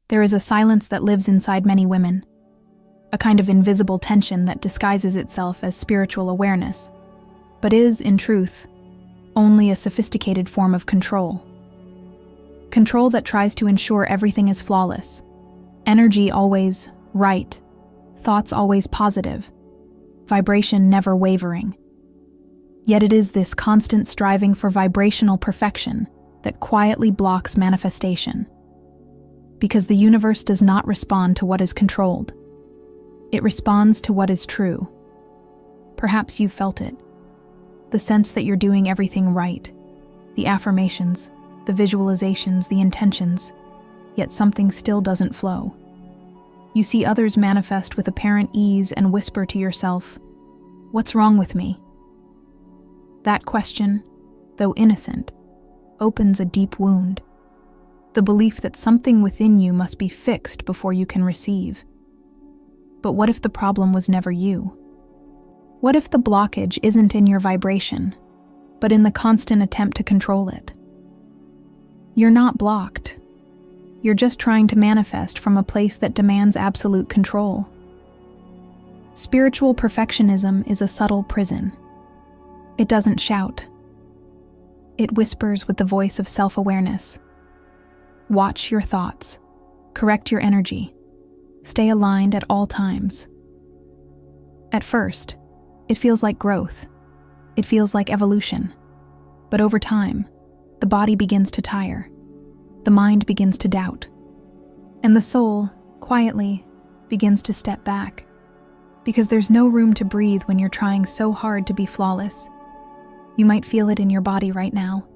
There is a silence that lives inside many women, a kind of invisible tension that disguises itself as spiritual awareness, but is, in truth, only a sophisticated form of control. Control that tries to ensure everything is flawless, energy always right, thoughts always positive, vibration never wavering. Yet it is this constant striving for vibrational perfection that quietly blocks manifestation. Because the universe does not respond to what is controlled. It responds to what is true. Perhaps you've felt it. The sense that you're doing everything right. The affirmations, the visualizations, the intentions. Yet something still doesn't flow. You see others manifest with apparent ease and whisper to yourself, "What's wrong with me?" That question, though innocent, opens a deep wound. The belief that something within you must be fixed before you can receive. But what if the problem was never you? What if the blockage isn't in your vibration, but in the constant attempt to control it? You're not blocked. You're just trying to manifest from a place that demands absolute control. Spiritual perfectionism is a subtle prison. It doesn't shout. It whispers with the voice of self-awareness. Watch your thoughts. Correct your energy. Stay aligned at all times. At first, it feels like growth. It feels like evolution. But over time, the body begins to tire. The mind begins to doubt. And the soul, quietly, begins to step back. Because there's no room to breathe when you're trying so hard to be flawless. You might feel it in your body right now.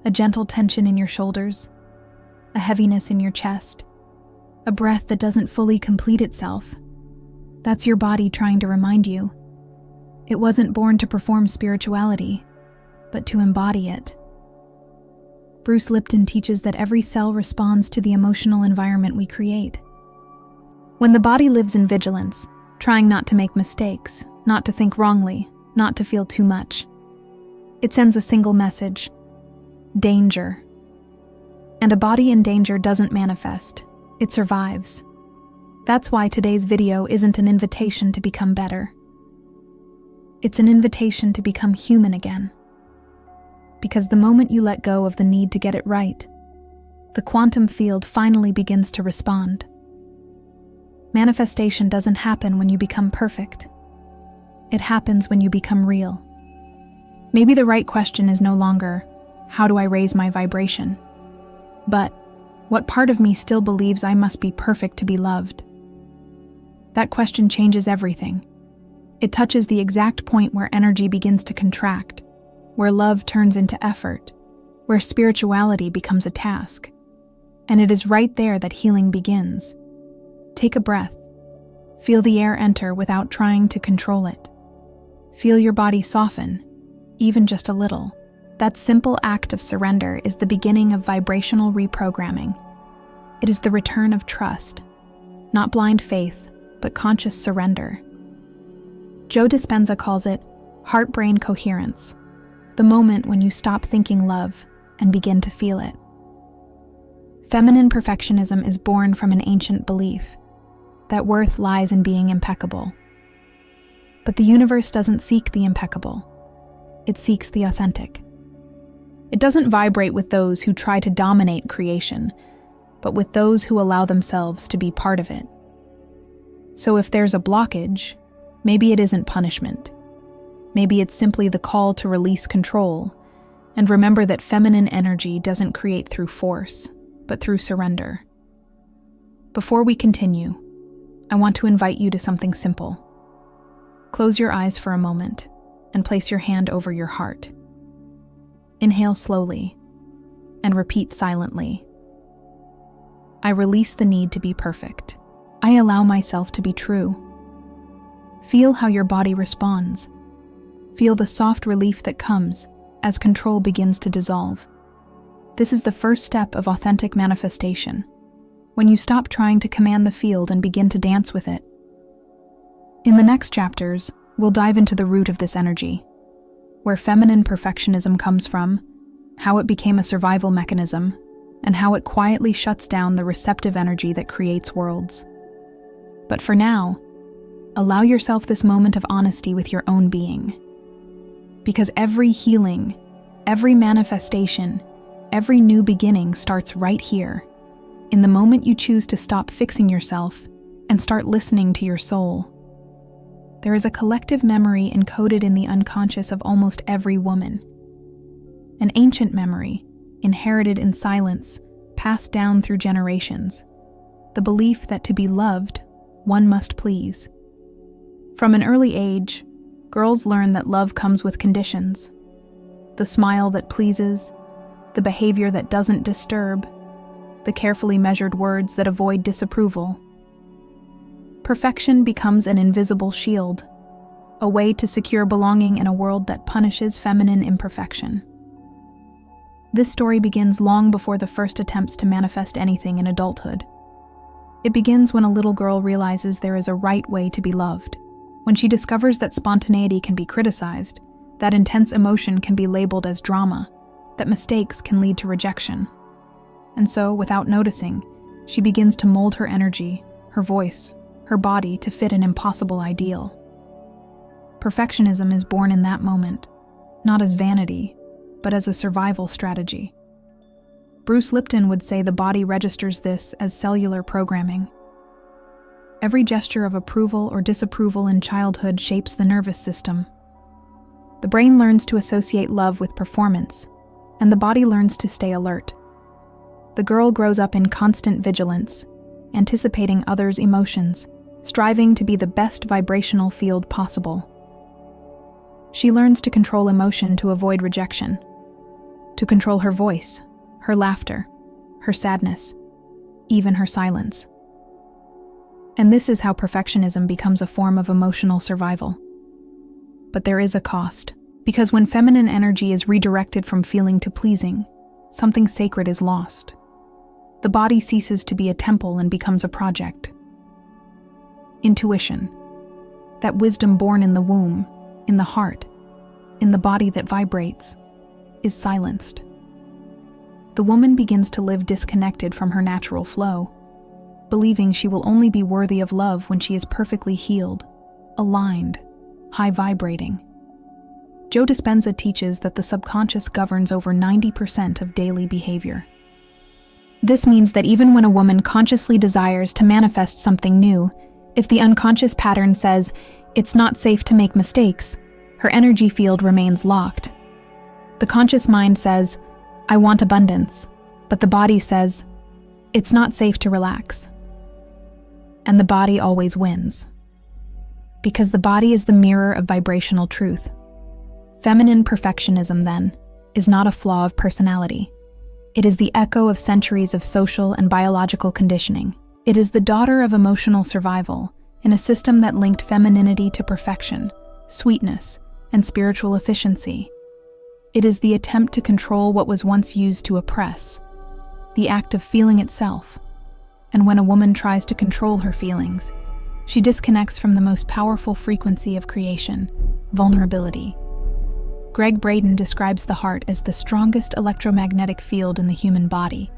A gentle tension in your shoulders. A heaviness in your chest. A breath that doesn't fully complete itself. That's your body trying to remind you. It wasn't born to perform spirituality, but to embody it. Bruce Lipton teaches that every cell responds to the emotional environment we create. When the body lives in vigilance, trying not to make mistakes, not to think wrongly, not to feel too much, it sends a single message: danger. And a body in danger doesn't manifest, it survives. That's why today's video isn't an invitation to become better. It's an invitation to become human again. Because the moment you let go of the need to get it right, the quantum field finally begins to respond. Manifestation doesn't happen when you become perfect. It happens when you become real. Maybe the right question is no longer, how do I raise my vibration? But, what part of me still believes I must be perfect to be loved? That question changes everything. It touches the exact point where energy begins to contract, where love turns into effort, where spirituality becomes a task. And it is right there that healing begins. Take a breath. Feel the air enter without trying to control it. Feel your body soften, even just a little. That simple act of surrender is the beginning of vibrational reprogramming. It is the return of trust, not blind faith, but conscious surrender. Joe Dispenza calls it heart-brain coherence, the moment when you stop thinking love and begin to feel it. Feminine perfectionism is born from an ancient belief that worth lies in being impeccable. But the universe doesn't seek the impeccable. It seeks the authentic. It doesn't vibrate with those who try to dominate creation, but with those who allow themselves to be part of it. So if there's a blockage, maybe it isn't punishment. Maybe it's simply the call to release control and remember that feminine energy doesn't create through force, but through surrender. Before we continue, I want to invite you to something simple. Close your eyes for a moment and place your hand over your heart. Inhale slowly and repeat silently. I release the need to be perfect. I allow myself to be true. Feel how your body responds. Feel the soft relief that comes as control begins to dissolve. This is the first step of authentic manifestation, when you stop trying to command the field and begin to dance with it. In the next chapters, we'll dive into the root of this energy, where feminine perfectionism comes from, how it became a survival mechanism, and how it quietly shuts down the receptive energy that creates worlds. But for now, allow yourself this moment of honesty with your own being. Because every healing, every manifestation, every new beginning starts right here, in the moment you choose to stop fixing yourself and start listening to your soul. There is a collective memory encoded in the unconscious of almost every woman. An ancient memory, inherited in silence, passed down through generations. The belief that to be loved, one must please. From an early age, girls learn that love comes with conditions. The smile that pleases, the behavior that doesn't disturb, the carefully measured words that avoid disapproval. Perfection becomes an invisible shield, a way to secure belonging in a world that punishes feminine imperfection. This story begins long before the first attempts to manifest anything in adulthood. It begins when a little girl realizes there is a right way to be loved. When she discovers that spontaneity can be criticized, that intense emotion can be labeled as drama, that mistakes can lead to rejection. And so, without noticing, she begins to mold her energy, her voice, her body to fit an impossible ideal. Perfectionism is born in that moment, not as vanity, but as a survival strategy. Bruce Lipton would say the body registers this as cellular programming. Every gesture of approval or disapproval in childhood shapes the nervous system. The brain learns to associate love with performance, and the body learns to stay alert. The girl grows up in constant vigilance, anticipating others' emotions, striving to be the best vibrational field possible. She learns to control emotion to avoid rejection, to control her voice, her laughter, her sadness, even her silence. And this is how perfectionism becomes a form of emotional survival. But there is a cost, because when feminine energy is redirected from feeling to pleasing, something sacred is lost. The body ceases to be a temple and becomes a project. Intuition, that wisdom born in the womb, in the heart, in the body that vibrates, is silenced. The woman begins to live disconnected from her natural flow, believing she will only be worthy of love when she is perfectly healed, aligned, high-vibrating. Joe Dispenza teaches that the subconscious governs over 90% of daily behavior. This means that even when a woman consciously desires to manifest something new, if the unconscious pattern says, "It's not safe to make mistakes," her energy field remains locked. The conscious mind says, "I want abundance," but the body says, "It's not safe to relax." And the body always wins. Because the body is the mirror of vibrational truth. Feminine perfectionism, then, is not a flaw of personality. It is the echo of centuries of social and biological conditioning. It is the daughter of emotional survival in a system that linked femininity to perfection, sweetness, and spiritual efficiency. It is the attempt to control what was once used to oppress, the act of feeling itself. And when a woman tries to control her feelings, she disconnects from the most powerful frequency of creation, vulnerability. Greg Braden describes the heart as the strongest electromagnetic field in the human body,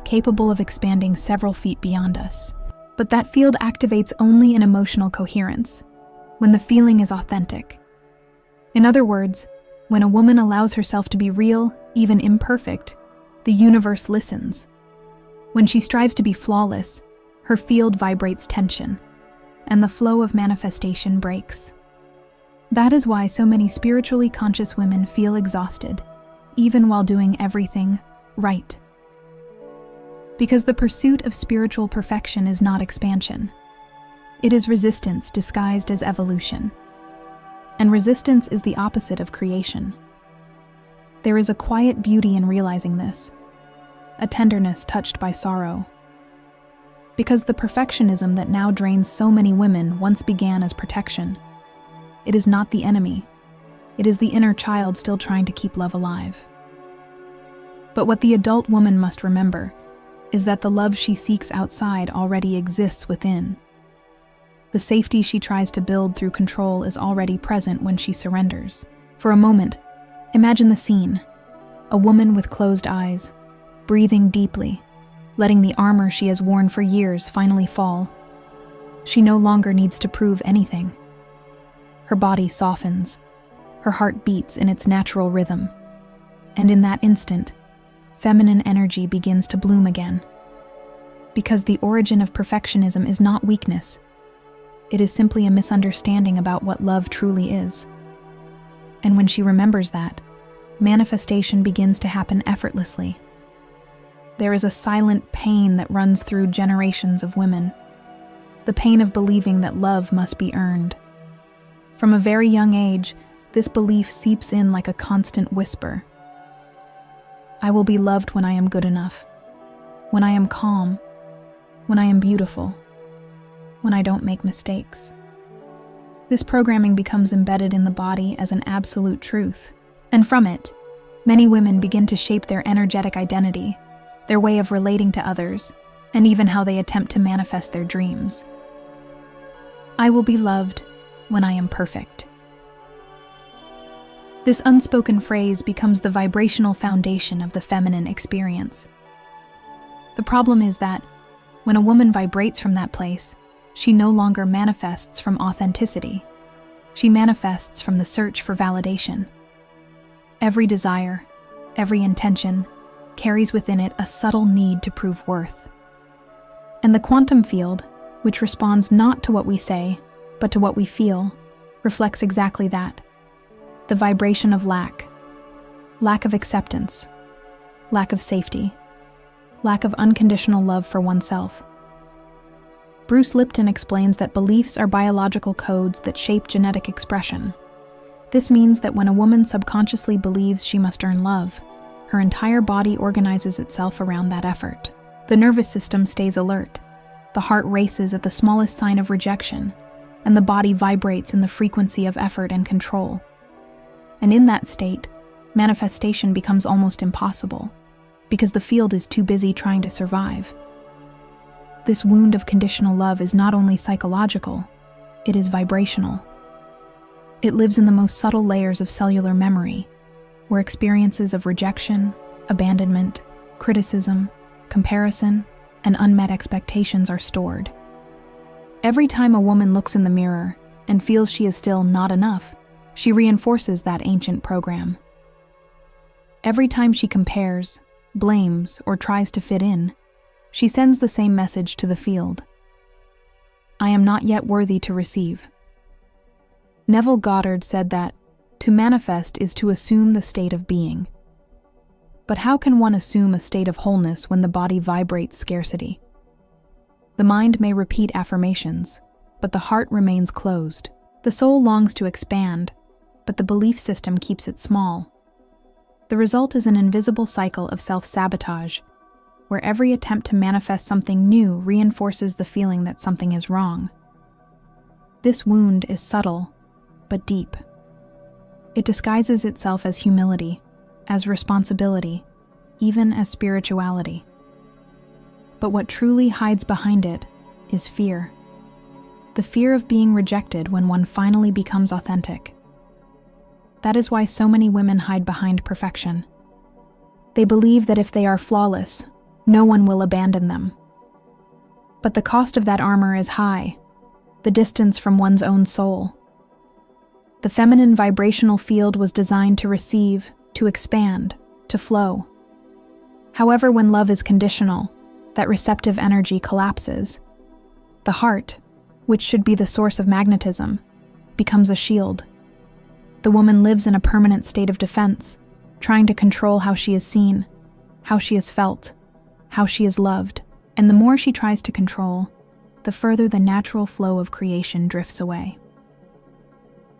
capable of expanding several feet beyond us. But that field activates only in emotional coherence, when the feeling is authentic. In other words, when a woman allows herself to be real, even imperfect, the universe listens. When she strives to be flawless, her field vibrates tension, and the flow of manifestation breaks. That is why so many spiritually conscious women feel exhausted, even while doing everything right. Because the pursuit of spiritual perfection is not expansion. It is resistance disguised as evolution. And resistance is the opposite of creation. There is a quiet beauty in realizing this, a tenderness touched by sorrow. Because the perfectionism that now drains so many women once began as protection. It is not the enemy. It is the inner child still trying to keep love alive. But what the adult woman must remember is that the love she seeks outside already exists within. The safety she tries to build through control is already present when she surrenders. For a moment, imagine the scene. A woman with closed eyes, breathing deeply, letting the armor she has worn for years finally fall. She no longer needs to prove anything. Her body softens, her heart beats in its natural rhythm, and in that instant, feminine energy begins to bloom again. Because the origin of perfectionism is not weakness, it is simply a misunderstanding about what love truly is. And when she remembers that, manifestation begins to happen effortlessly. There is a silent pain that runs through generations of women, the pain of believing that love must be earned. From a very young age, this belief seeps in like a constant whisper. I will be loved when I am good enough, when I am calm, when I am beautiful, when I don't make mistakes. This programming becomes embedded in the body as an absolute truth, and from it, many women begin to shape their energetic identity, their way of relating to others, and even how they attempt to manifest their dreams. I will be loved when I am perfect. This unspoken phrase becomes the vibrational foundation of the feminine experience. The problem is that, when a woman vibrates from that place, she no longer manifests from authenticity. She manifests from the search for validation. Every desire, every intention, carries within it a subtle need to prove worth. And the quantum field, which responds not to what we say, but to what we feel, reflects exactly that. The vibration of lack of acceptance, lack of safety, lack of unconditional love for oneself. Bruce Lipton explains that beliefs are biological codes that shape genetic expression. This means that when a woman subconsciously believes she must earn love, her entire body organizes itself around that effort. The nervous system stays alert, the heart races at the smallest sign of rejection, and the body vibrates in the frequency of effort and control. And in that state, manifestation becomes almost impossible, because the field is too busy trying to survive. This wound of conditional love is not only psychological, it is vibrational. It lives in the most subtle layers of cellular memory, where experiences of rejection, abandonment, criticism, comparison, and unmet expectations are stored. Every time a woman looks in the mirror and feels she is still not enough, she reinforces that ancient program. Every time she compares, blames, or tries to fit in, she sends the same message to the field. I am not yet worthy to receive. Neville Goddard said that to manifest is to assume the state of being. But how can one assume a state of wholeness when the body vibrates scarcity? The mind may repeat affirmations, but the heart remains closed. The soul longs to expand, but the belief system keeps it small. The result is an invisible cycle of self-sabotage, where every attempt to manifest something new reinforces the feeling that something is wrong. This wound is subtle, but deep. It disguises itself as humility, as responsibility, even as spirituality. But what truly hides behind it is fear. The fear of being rejected when one finally becomes authentic. That is why so many women hide behind perfection. They believe that if they are flawless, no one will abandon them. But the cost of that armor is high, the distance from one's own soul. The feminine vibrational field was designed to receive, to expand, to flow. However, when love is conditional, that receptive energy collapses. The heart, which should be the source of magnetism, becomes a shield. The woman lives in a permanent state of defense, trying to control how she is seen, how she is felt, how she is loved. And the more she tries to control, the further the natural flow of creation drifts away.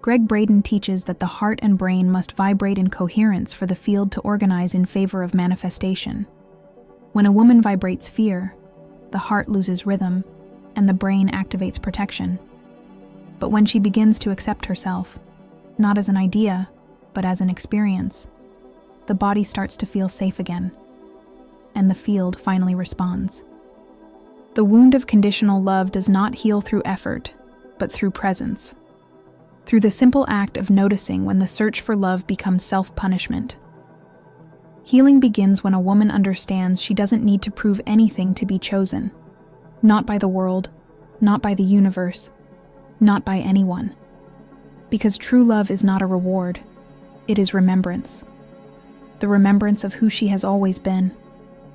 Greg Braden teaches that the heart and brain must vibrate in coherence for the field to organize in favor of manifestation. When a woman vibrates fear, the heart loses rhythm, and the brain activates protection. But when she begins to accept herself, not as an idea, but as an experience, the body starts to feel safe again, and the field finally responds. The wound of conditional love does not heal through effort, but through presence. Through the simple act of noticing when the search for love becomes self-punishment. Healing begins when a woman understands she doesn't need to prove anything to be chosen. Not by the world, not by the universe, not by anyone. Because true love is not a reward, it is remembrance. The remembrance of who she has always been,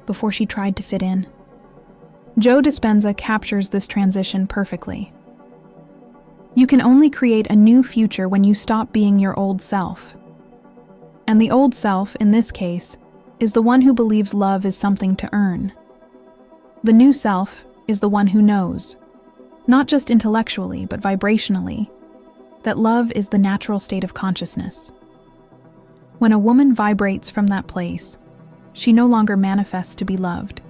before she tried to fit in. Joe Dispenza captures this transition perfectly. You can only create a new future when you stop being your old self. And the old self, in this case, is the one who believes love is something to earn. The new self is the one who knows, not just intellectually but vibrationally, that love is the natural state of consciousness. When a woman vibrates from that place, she no longer manifests to be loved.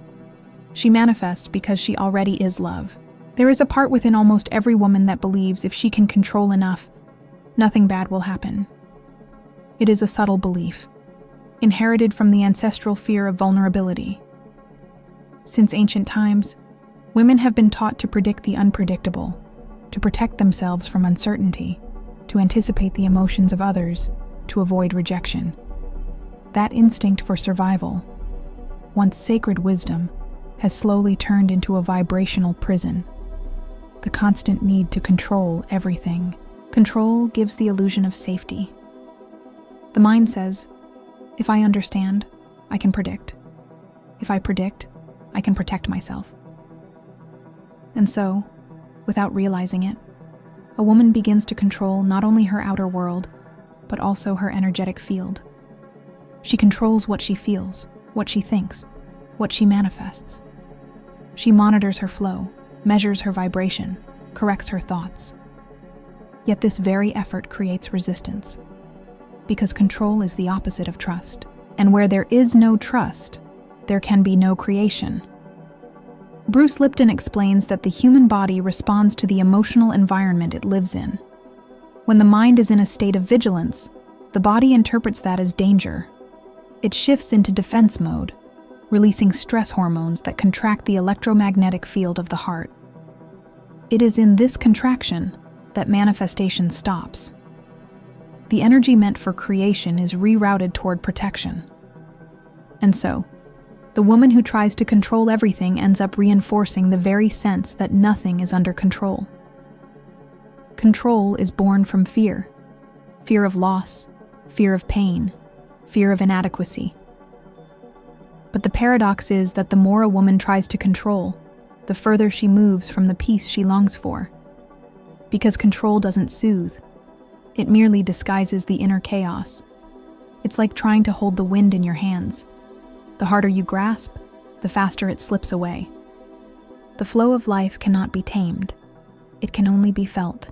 She manifests because she already is love. There is a part within almost every woman that believes if she can control enough, nothing bad will happen. It is a subtle belief, inherited from the ancestral fear of vulnerability. Since ancient times, women have been taught to predict the unpredictable, to protect themselves from uncertainty, to anticipate the emotions of others, to avoid rejection. That instinct for survival, once sacred wisdom, has slowly turned into a vibrational prison. The constant need to control everything. Control gives the illusion of safety. The mind says, if I understand, I can predict. If I predict, I can protect myself. And so, without realizing it, a woman begins to control not only her outer world, but also her energetic field. She controls what she feels, what she thinks, what she manifests. She monitors her flow, measures her vibration, corrects her thoughts. Yet this very effort creates resistance, because control is the opposite of trust. And where there is no trust, there can be no creation. Bruce Lipton explains that the human body responds to the emotional environment it lives in. When the mind is in a state of vigilance, the body interprets that as danger. It shifts into defense mode, releasing stress hormones that contract the electromagnetic field of the heart. It is in this contraction that manifestation stops. The energy meant for creation is rerouted toward protection. And so, the woman who tries to control everything ends up reinforcing the very sense that nothing is under control. Control is born from fear. Fear of loss, fear of pain, fear of inadequacy. But the paradox is that the more a woman tries to control, the further she moves from the peace she longs for. Because control doesn't soothe. It merely disguises the inner chaos. It's like trying to hold the wind in your hands. The harder you grasp, the faster it slips away. The flow of life cannot be tamed. It can only be felt.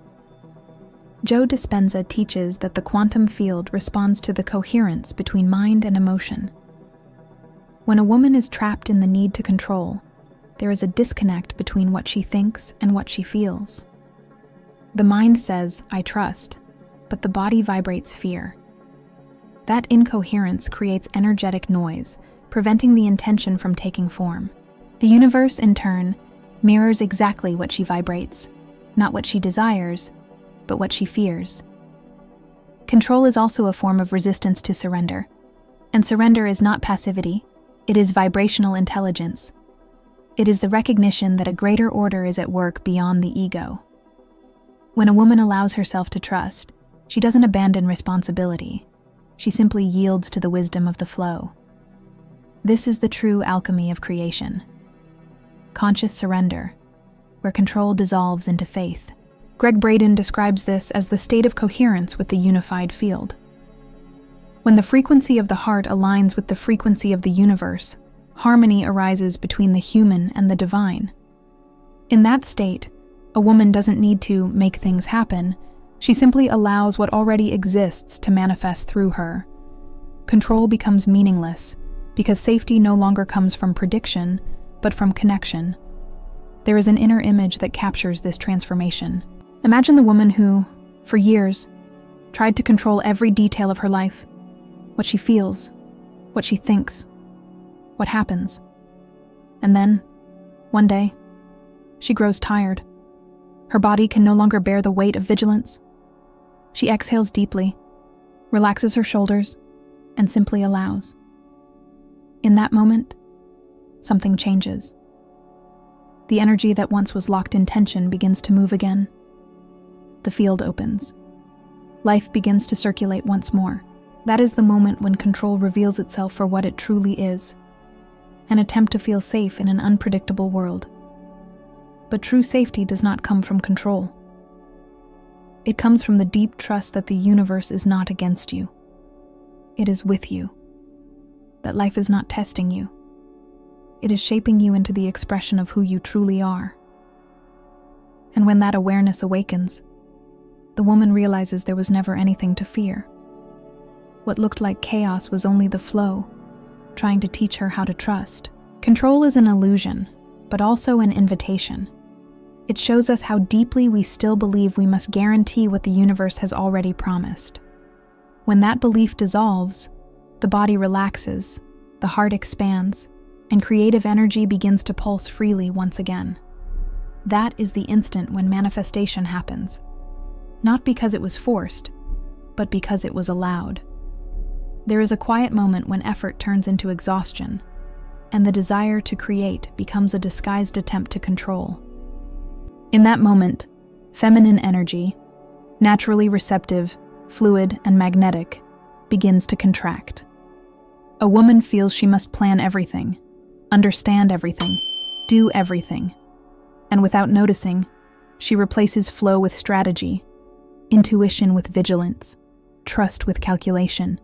Joe Dispenza teaches that the quantum field responds to the coherence between mind and emotion. When a woman is trapped in the need to control, there is a disconnect between what she thinks and what she feels. The mind says, I trust, but the body vibrates fear. That incoherence creates energetic noise, preventing the intention from taking form. The universe, in turn, mirrors exactly what she vibrates, not what she desires, but what she fears. Control is also a form of resistance to surrender, and surrender is not passivity, it is vibrational intelligence. It is the recognition that a greater order is at work beyond the ego. When a woman allows herself to trust, she doesn't abandon responsibility. She simply yields to the wisdom of the flow. This is the true alchemy of creation. Conscious surrender, where control dissolves into faith. Greg Braden describes this as the state of coherence with the unified field. When the frequency of the heart aligns with the frequency of the universe, harmony arises between the human and the divine. In that state, a woman doesn't need to make things happen. She simply allows what already exists to manifest through her. Control becomes meaningless, because safety no longer comes from prediction, but from connection. There is an inner image that captures this transformation. Imagine the woman who, for years, tried to control every detail of her life, what she feels, what she thinks, what happens. And then, one day, she grows tired. Her body can no longer bear the weight of vigilance. She exhales deeply, relaxes her shoulders, and simply allows. In that moment, something changes. The energy that once was locked in tension begins to move again. The field opens. Life begins to circulate once more. That is the moment when control reveals itself for what it truly is, an attempt to feel safe in an unpredictable world. But true safety does not come from control. It comes from the deep trust that the universe is not against you. It is with you. That life is not testing you. It is shaping you into the expression of who you truly are. And when that awareness awakens, the woman realizes there was never anything to fear. What looked like chaos was only the flow, trying to teach her how to trust. Control is an illusion, but also an invitation. It shows us how deeply we still believe we must guarantee what the universe has already promised. When that belief dissolves, the body relaxes, the heart expands, and creative energy begins to pulse freely once again. That is the instant when manifestation happens. Not because it was forced, but because it was allowed. There is a quiet moment when effort turns into exhaustion, and the desire to create becomes a disguised attempt to control. In that moment, feminine energy, naturally receptive, fluid, and magnetic, begins to contract. A woman feels she must plan everything, understand everything, do everything, and without noticing, she replaces flow with strategy, intuition with vigilance, trust with calculation.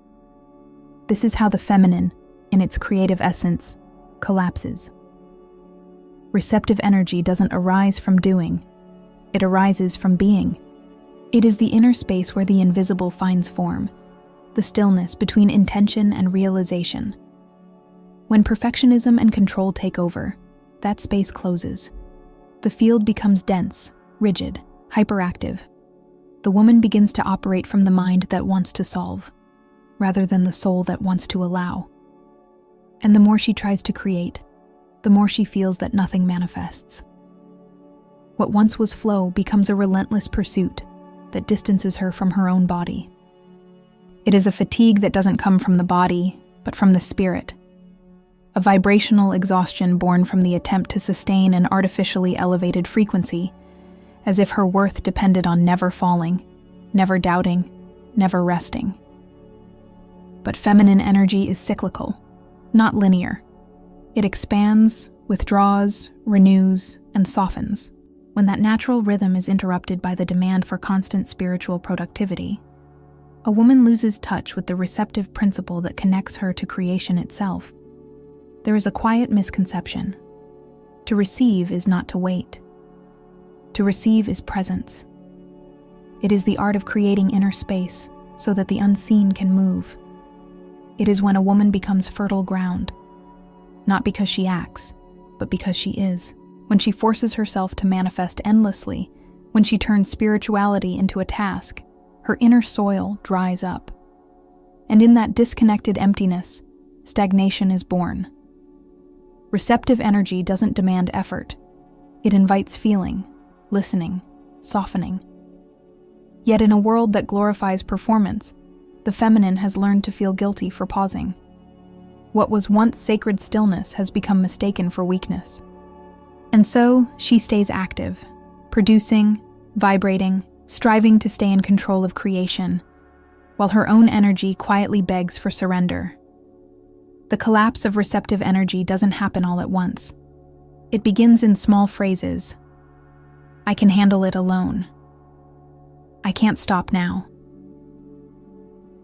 This is how the feminine, in its creative essence, collapses. Receptive energy doesn't arise from doing, it arises from being. It is the inner space where the invisible finds form, the stillness between intention and realization. When perfectionism and control take over, that space closes. The field becomes dense, rigid, hyperactive. The woman begins to operate from the mind that wants to solve, rather than the soul that wants to allow. And the more she tries to create, the more she feels that nothing manifests. What once was flow becomes a relentless pursuit that distances her from her own body. It is a fatigue that doesn't come from the body, but from the spirit. A vibrational exhaustion born from the attempt to sustain an artificially elevated frequency, as if her worth depended on never falling, never doubting, never resting. But feminine energy is cyclical, not linear. It expands, withdraws, renews, and softens. When that natural rhythm is interrupted by the demand for constant spiritual productivity, a woman loses touch with the receptive principle that connects her to creation itself. There is a quiet misconception. To receive is not to wait. To receive is presence. It is the art of creating inner space so that the unseen can move. It is when a woman becomes fertile ground, not because she acts, but because she is. When she forces herself to manifest endlessly, when she turns spirituality into a task, her inner soil dries up. And in that disconnected emptiness, stagnation is born. Receptive energy doesn't demand effort. It invites feeling, listening, softening. Yet in a world that glorifies performance, the feminine has learned to feel guilty for pausing. What was once sacred stillness has become mistaken for weakness. And so, she stays active, producing, vibrating, striving to stay in control of creation, while her own energy quietly begs for surrender. The collapse of receptive energy doesn't happen all at once. It begins in small phrases. I can handle it alone. I can't stop now.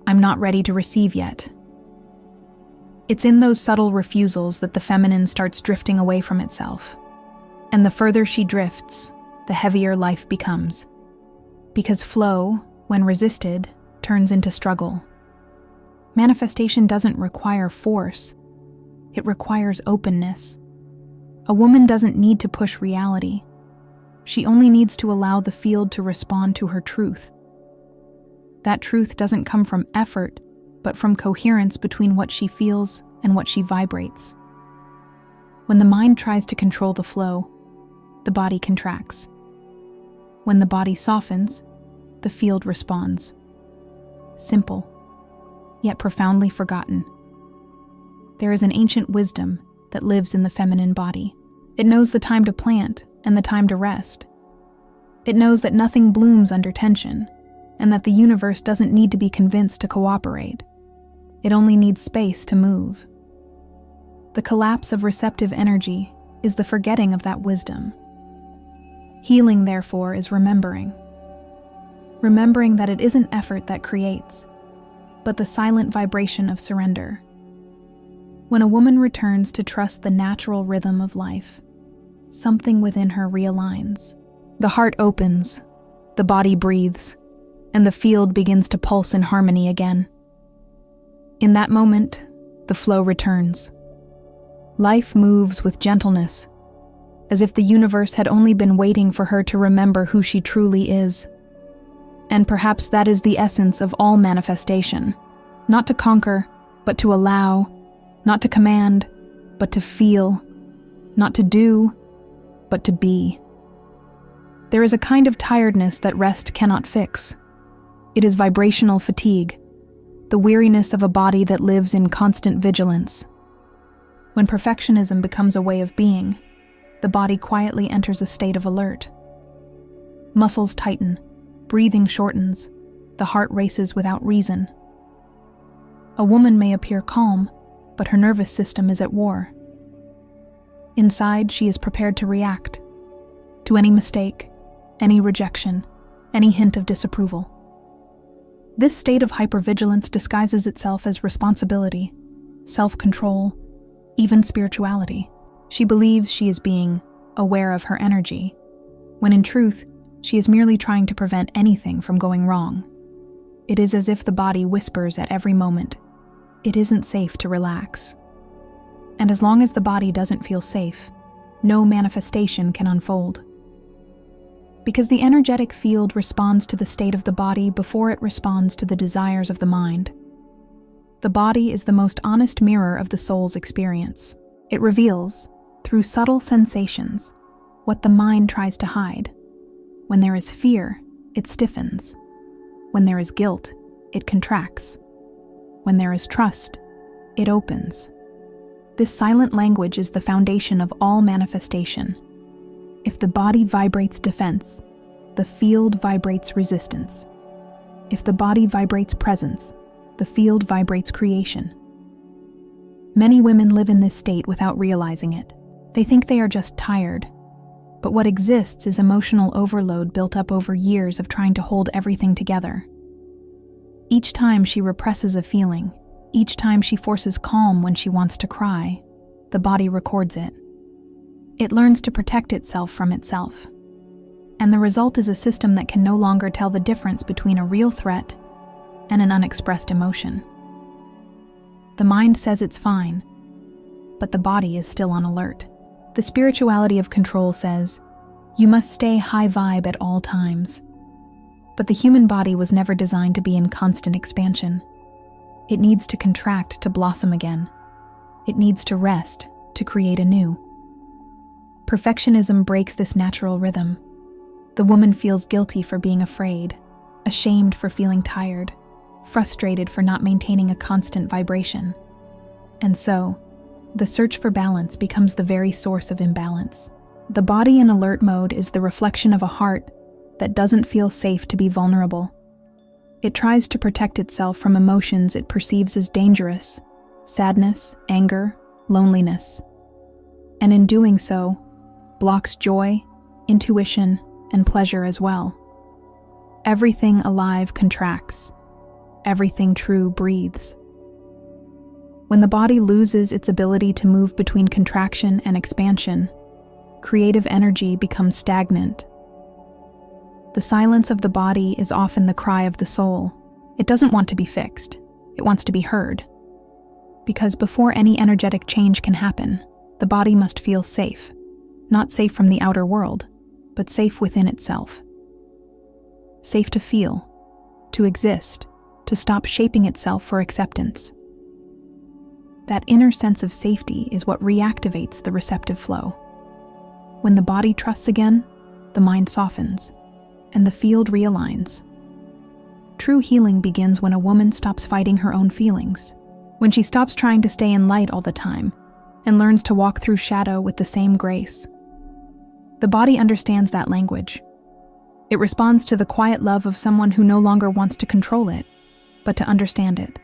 I'm not ready to receive yet. It's in those subtle refusals that the feminine starts drifting away from itself. And the further she drifts, the heavier life becomes. Because flow, when resisted, turns into struggle. Manifestation doesn't require force. It requires openness. A woman doesn't need to push reality. She only needs to allow the field to respond to her truth. That truth doesn't come from effort, but from coherence between what she feels and what she vibrates. When the mind tries to control the flow, the body contracts. When the body softens, the field responds. Simple, yet profoundly forgotten. There is an ancient wisdom that lives in the feminine body. It knows the time to plant and the time to rest. It knows that nothing blooms under tension, and that the universe doesn't need to be convinced to cooperate. It only needs space to move. The collapse of receptive energy is the forgetting of that wisdom. Healing, therefore, is remembering. Remembering that it isn't effort that creates, but the silent vibration of surrender. When a woman returns to trust the natural rhythm of life, something within her realigns. The heart opens, the body breathes, and the field begins to pulse in harmony again. In that moment, the flow returns. Life moves with gentleness, as if the universe had only been waiting for her to remember who she truly is. And perhaps that is the essence of all manifestation. Not to conquer, but to allow. Not to command, but to feel. Not to do, but to be. There is a kind of tiredness that rest cannot fix. It is vibrational fatigue, the weariness of a body that lives in constant vigilance. When perfectionism becomes a way of being, the body quietly enters a state of alert. Muscles tighten, breathing shortens, the heart races without reason. A woman may appear calm, but her nervous system is at war. Inside, she is prepared to react to any mistake, any rejection, any hint of disapproval. This state of hypervigilance disguises itself as responsibility, self-control, even spirituality. She believes she is being aware of her energy, when in truth, she is merely trying to prevent anything from going wrong. It is as if the body whispers at every moment, it isn't safe to relax. And as long as the body doesn't feel safe, no manifestation can unfold. Because the energetic field responds to the state of the body before it responds to the desires of the mind. The body is the most honest mirror of the soul's experience. It reveals, through subtle sensations, what the mind tries to hide. When there is fear, it stiffens. When there is guilt, it contracts. When there is trust, it opens. This silent language is the foundation of all manifestation. If the body vibrates defense, the field vibrates resistance. If the body vibrates presence, the field vibrates creation. Many women live in this state without realizing it. They think they are just tired, but what exists is emotional overload built up over years of trying to hold everything together. Each time she represses a feeling, each time she forces calm when she wants to cry, the body records it. It learns to protect itself from itself. And the result is a system that can no longer tell the difference between a real threat and an unexpressed emotion. The mind says it's fine, but the body is still on alert. The spirituality of control says, you must stay high vibe at all times. But the human body was never designed to be in constant expansion. It needs to contract to blossom again. It needs to rest to create anew. Perfectionism breaks this natural rhythm. The woman feels guilty for being afraid, ashamed for feeling tired, frustrated for not maintaining a constant vibration. And so, the search for balance becomes the very source of imbalance. The body in alert mode is the reflection of a heart that doesn't feel safe to be vulnerable. It tries to protect itself from emotions it perceives as dangerous, sadness, anger, loneliness. And in doing so, blocks joy, intuition, and pleasure as well. Everything alive contracts. Everything true breathes. When the body loses its ability to move between contraction and expansion, creative energy becomes stagnant. The silence of the body is often the cry of the soul. It doesn't want to be fixed. It wants to be heard. Because before any energetic change can happen, the body must feel safe. Not safe from the outer world, but safe within itself. Safe to feel, to exist, to stop shaping itself for acceptance. That inner sense of safety is what reactivates the receptive flow. When the body trusts again, the mind softens, and the field realigns. True healing begins when a woman stops fighting her own feelings, when she stops trying to stay in light all the time and learns to walk through shadow with the same grace. The body understands that language. It responds to the quiet love of someone who no longer wants to control it, but to understand it.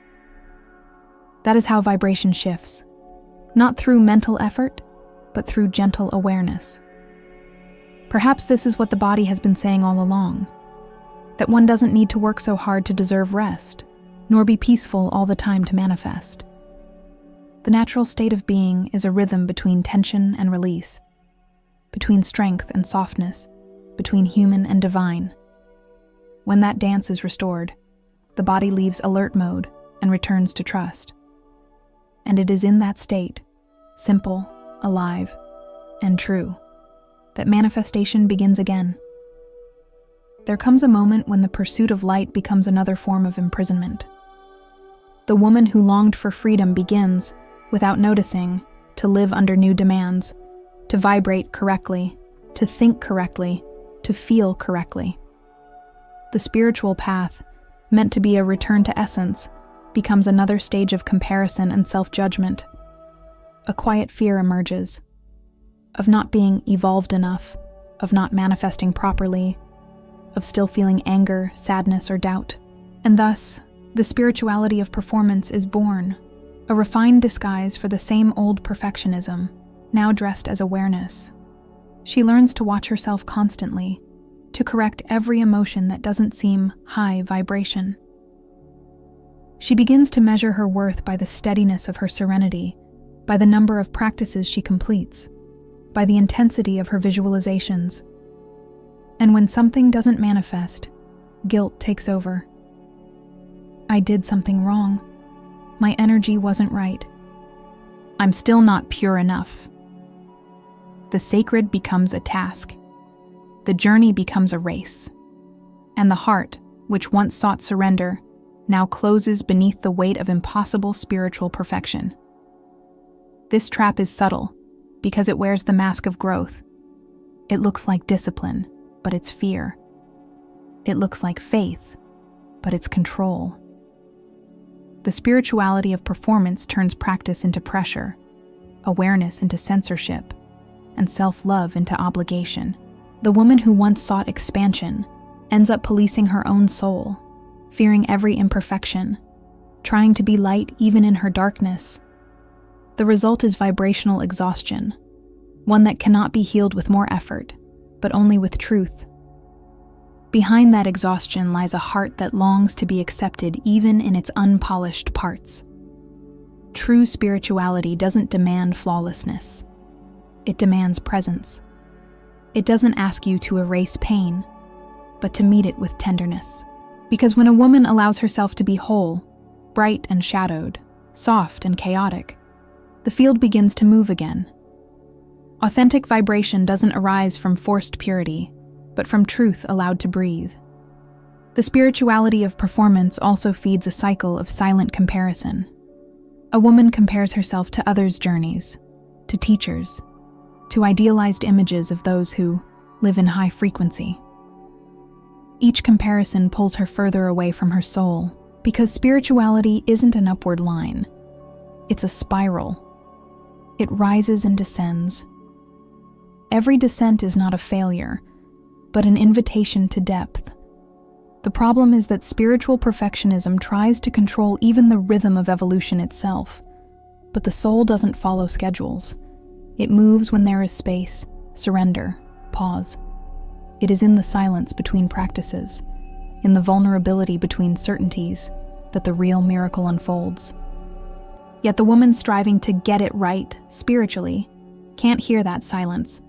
That is how vibration shifts, not through mental effort, but through gentle awareness. Perhaps this is what the body has been saying all along, that one doesn't need to work so hard to deserve rest, nor be peaceful all the time to manifest. The natural state of being is a rhythm between tension and release, between strength and softness, between human and divine. When that dance is restored, the body leaves alert mode and returns to trust. And it is in that state, simple, alive, and true, that manifestation begins again. There comes a moment when the pursuit of light becomes another form of imprisonment. The woman who longed for freedom begins, without noticing, to live under new demands, to vibrate correctly, to think correctly, to feel correctly. The spiritual path, meant to be a return to essence, becomes another stage of comparison and self-judgment. A quiet fear emerges, of not being evolved enough, of not manifesting properly, of still feeling anger, sadness, or doubt. And thus, the spirituality of performance is born, a refined disguise for the same old perfectionism, now dressed as awareness. She learns to watch herself constantly, to correct every emotion that doesn't seem high vibration. She begins to measure her worth by the steadiness of her serenity, by the number of practices she completes, by the intensity of her visualizations. And when something doesn't manifest, guilt takes over. I did something wrong. My energy wasn't right. I'm still not pure enough. The sacred becomes a task. The journey becomes a race. And the heart, which once sought surrender, now closes beneath the weight of impossible spiritual perfection. This trap is subtle, because it wears the mask of growth. It looks like discipline, but it's fear. It looks like faith, but it's control. The spirituality of performance turns practice into pressure, awareness into censorship, and self-love into obligation. The woman who once sought expansion ends up policing her own soul, fearing every imperfection, trying to be light even in her darkness. The result is vibrational exhaustion, one that cannot be healed with more effort, but only with truth. Behind that exhaustion lies a heart that longs to be accepted even in its unpolished parts. True spirituality doesn't demand flawlessness. It demands presence. It doesn't ask you to erase pain, but to meet it with tenderness. Because when a woman allows herself to be whole, bright and shadowed, soft and chaotic, the field begins to move again. Authentic vibration doesn't arise from forced purity, but from truth allowed to breathe. The spirituality of performance also feeds a cycle of silent comparison. A woman compares herself to others' journeys, to teachers, to idealized images of those who live in high frequency. Each comparison pulls her further away from her soul, because spirituality isn't an upward line. It's a spiral. It rises and descends. Every descent is not a failure, but an invitation to depth. The problem is that spiritual perfectionism tries to control even the rhythm of evolution itself, but the soul doesn't follow schedules. It moves when there is space, surrender, pause. It is in the silence between practices, in the vulnerability between certainties, that the real miracle unfolds. Yet the woman striving to get it right, spiritually, can't hear that silence.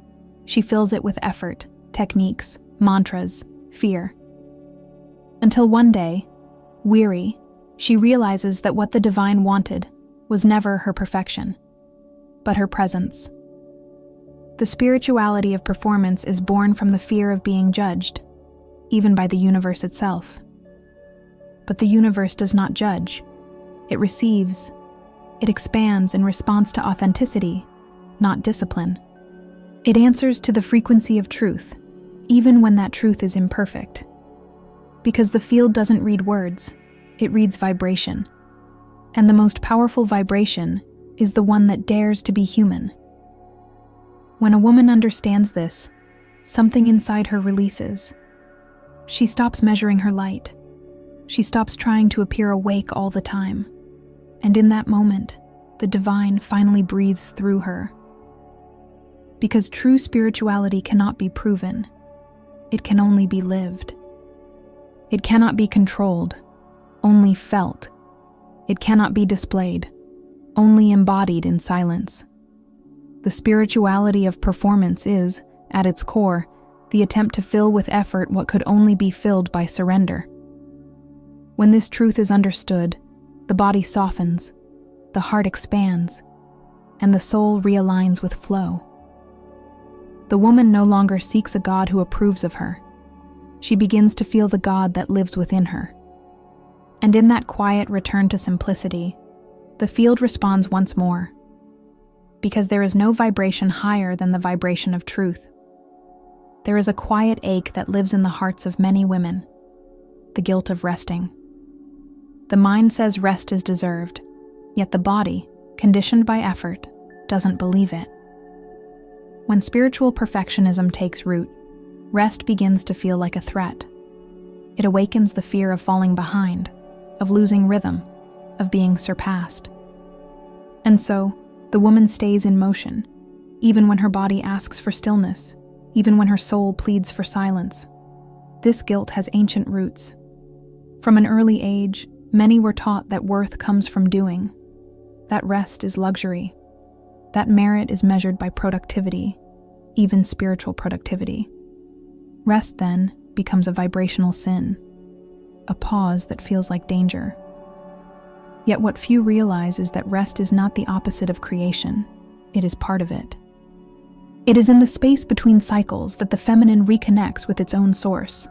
She fills it with effort, techniques, mantras, fear. Until one day, weary, she realizes that what the divine wanted was never her perfection, but her presence. The spirituality of performance is born from the fear of being judged, even by the universe itself. But the universe does not judge. It receives. It expands in response to authenticity, not discipline. It answers to the frequency of truth, even when that truth is imperfect. Because the field doesn't read words, it reads vibration. And the most powerful vibration is the one that dares to be human. When a woman understands this, something inside her releases. She stops measuring her light. She stops trying to appear awake all the time. And in that moment, the divine finally breathes through her. Because true spirituality cannot be proven. It can only be lived. It cannot be controlled, only felt. It cannot be displayed, only embodied in silence. The spirituality of performance is, at its core, the attempt to fill with effort what could only be filled by surrender. When this truth is understood, the body softens, the heart expands, and the soul realigns with flow. The woman no longer seeks a God who approves of her. She begins to feel the God that lives within her. And in that quiet return to simplicity, the field responds once more. Because there is no vibration higher than the vibration of truth. There is a quiet ache that lives in the hearts of many women, the guilt of resting. The mind says rest is deserved, yet the body, conditioned by effort, doesn't believe it. When spiritual perfectionism takes root, rest begins to feel like a threat. It awakens the fear of falling behind, of losing rhythm, of being surpassed. And so, the woman stays in motion, even when her body asks for stillness, even when her soul pleads for silence. This guilt has ancient roots. From an early age, many were taught that worth comes from doing, that rest is luxury, that merit is measured by productivity, even spiritual productivity. Rest, then, becomes a vibrational sin, a pause that feels like danger. Yet what few realize is that rest is not the opposite of creation, it is part of it. It is in the space between cycles that the feminine reconnects with its own source.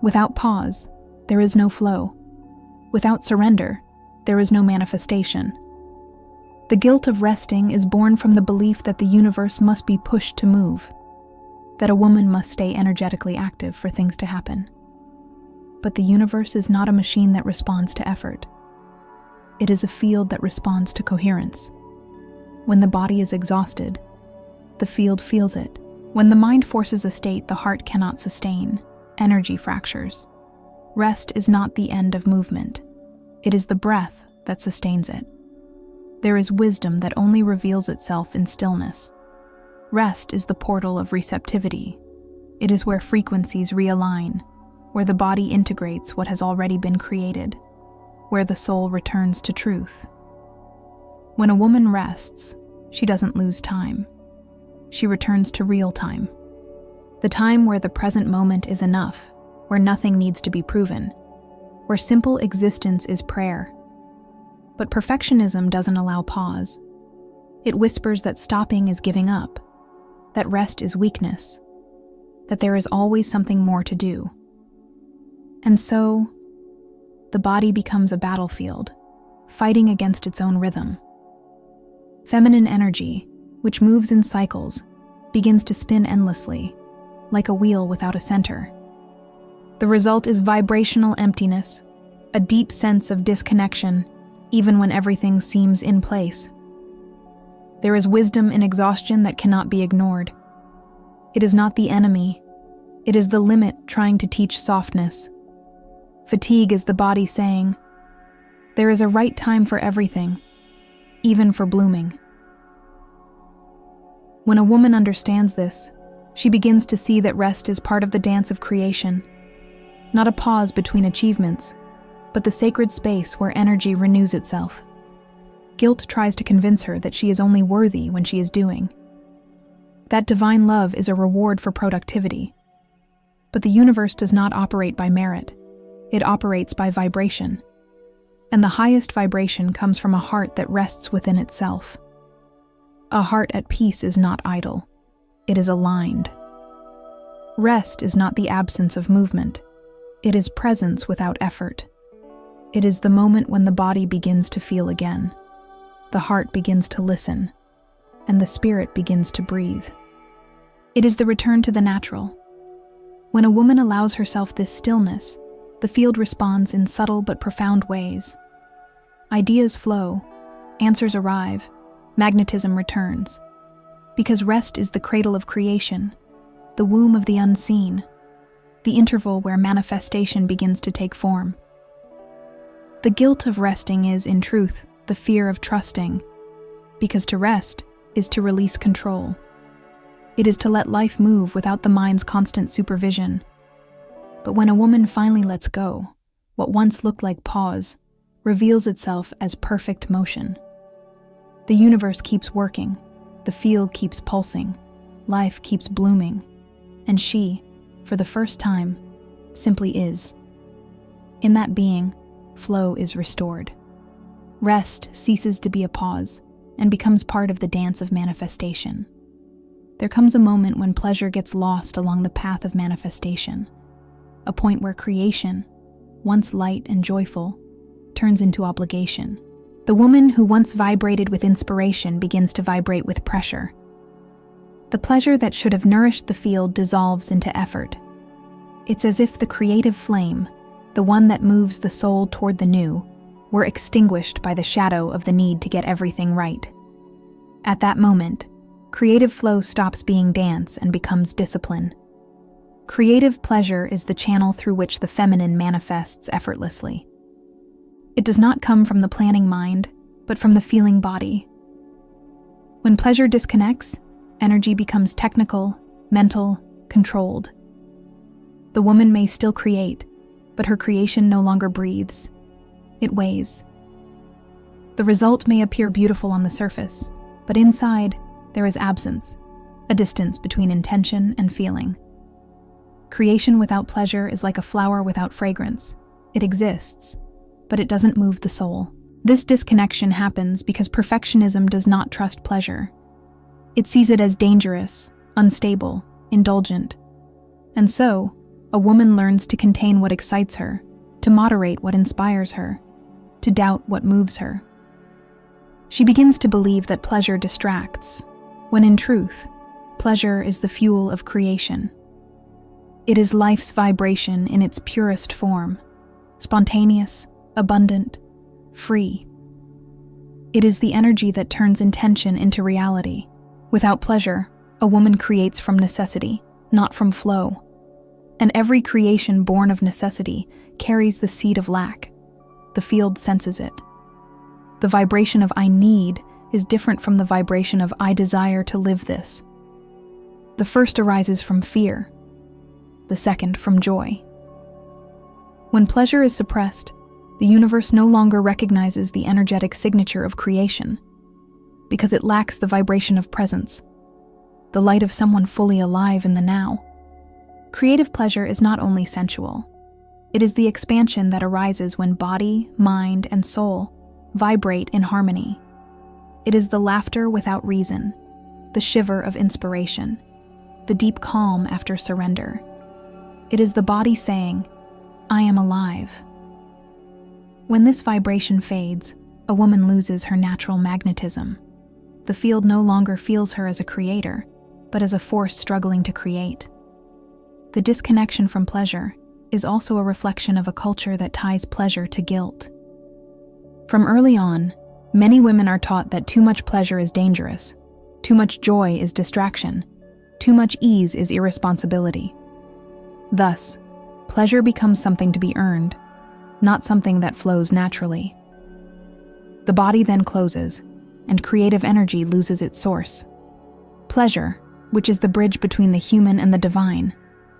Without pause, there is no flow. Without surrender, there is no manifestation. The guilt of resting is born from the belief that the universe must be pushed to move, that a woman must stay energetically active for things to happen. But the universe is not a machine that responds to effort. It is a field that responds to coherence. When the body is exhausted, the field feels it. When the mind forces a state the heart cannot sustain, energy fractures. Rest is not the end of movement. It is the breath that sustains it. There is wisdom that only reveals itself in stillness. Rest is the portal of receptivity. It is where frequencies realign, where the body integrates what has already been created, where the soul returns to truth. When a woman rests, she doesn't lose time. She returns to real time. The time where the present moment is enough, where nothing needs to be proven, where simple existence is prayer. But perfectionism doesn't allow pause. It whispers that stopping is giving up, that rest is weakness, that there is always something more to do. And so, the body becomes a battlefield, fighting against its own rhythm. Feminine energy, which moves in cycles, begins to spin endlessly, like a wheel without a center. The result is vibrational emptiness, a deep sense of disconnection, even when everything seems in place. There is wisdom in exhaustion that cannot be ignored. It is not the enemy, it is the limit trying to teach softness. Fatigue is the body saying, there is a right time for everything, even for blooming. When a woman understands this, she begins to see that rest is part of the dance of creation, not a pause between achievements, but the sacred space where energy renews itself. Guilt tries to convince her that she is only worthy when she is doing. That divine love is a reward for productivity. But the universe does not operate by merit. It operates by vibration. And the highest vibration comes from a heart that rests within itself. A heart at peace is not idle. It is aligned. Rest is not the absence of movement. It is presence without effort. It is the moment when the body begins to feel again, the heart begins to listen, and the spirit begins to breathe. It is the return to the natural. When a woman allows herself this stillness, the field responds in subtle but profound ways. Ideas flow, answers arrive, magnetism returns. Because rest is the cradle of creation, the womb of the unseen, the interval where manifestation begins to take form. The guilt of resting is, in truth, the fear of trusting, because to rest is to release control. It is to let life move without the mind's constant supervision. But when a woman finally lets go, what once looked like pause reveals itself as perfect motion. The universe keeps working, the field keeps pulsing, life keeps blooming, and she, for the first time, simply is. In that being, flow is restored. Rest ceases to be a pause and becomes part of the dance of manifestation. There comes a moment when pleasure gets lost along the path of manifestation, a point where creation, once light and joyful, turns into obligation. The woman who once vibrated with inspiration begins to vibrate with pressure. The pleasure that should have nourished the field dissolves into effort. It's as if the creative flame, the one that moves the soul toward the new, were extinguished by the shadow of the need to get everything right. At that moment, creative flow stops being dance and becomes discipline. Creative pleasure is the channel through which the feminine manifests effortlessly. It does not come from the planning mind, but from the feeling body. When pleasure disconnects, energy becomes technical, mental, controlled. The woman may still create, but her creation no longer breathes. It weighs. The result may appear beautiful on the surface, but inside, there is absence, a distance between intention and feeling. Creation without pleasure is like a flower without fragrance. It exists, but it doesn't move the soul. This disconnection happens because perfectionism does not trust pleasure. It sees it as dangerous, unstable, indulgent. And so, a woman learns to contain what excites her, to moderate what inspires her, to doubt what moves her. She begins to believe that pleasure distracts, when in truth, pleasure is the fuel of creation. It is life's vibration in its purest form, spontaneous, abundant, free. It is the energy that turns intention into reality. Without pleasure, a woman creates from necessity, not from flow. And every creation born of necessity carries the seed of lack. The field senses it. The vibration of I need is different from the vibration of I desire to live this. The first arises from fear, the second from joy. When pleasure is suppressed, the universe no longer recognizes the energetic signature of creation, because it lacks the vibration of presence, the light of someone fully alive in the now. Creative pleasure is not only sensual. It is the expansion that arises when body, mind, and soul vibrate in harmony. It is the laughter without reason, the shiver of inspiration, the deep calm after surrender. It is the body saying, I am alive. When this vibration fades, a woman loses her natural magnetism. The field no longer feels her as a creator, but as a force struggling to create. The disconnection from pleasure is also a reflection of a culture that ties pleasure to guilt. From early on, many women are taught that too much pleasure is dangerous, too much joy is distraction, too much ease is irresponsibility. Thus, pleasure becomes something to be earned, not something that flows naturally. The body then closes, and creative energy loses its source. Pleasure, which is the bridge between the human and the divine,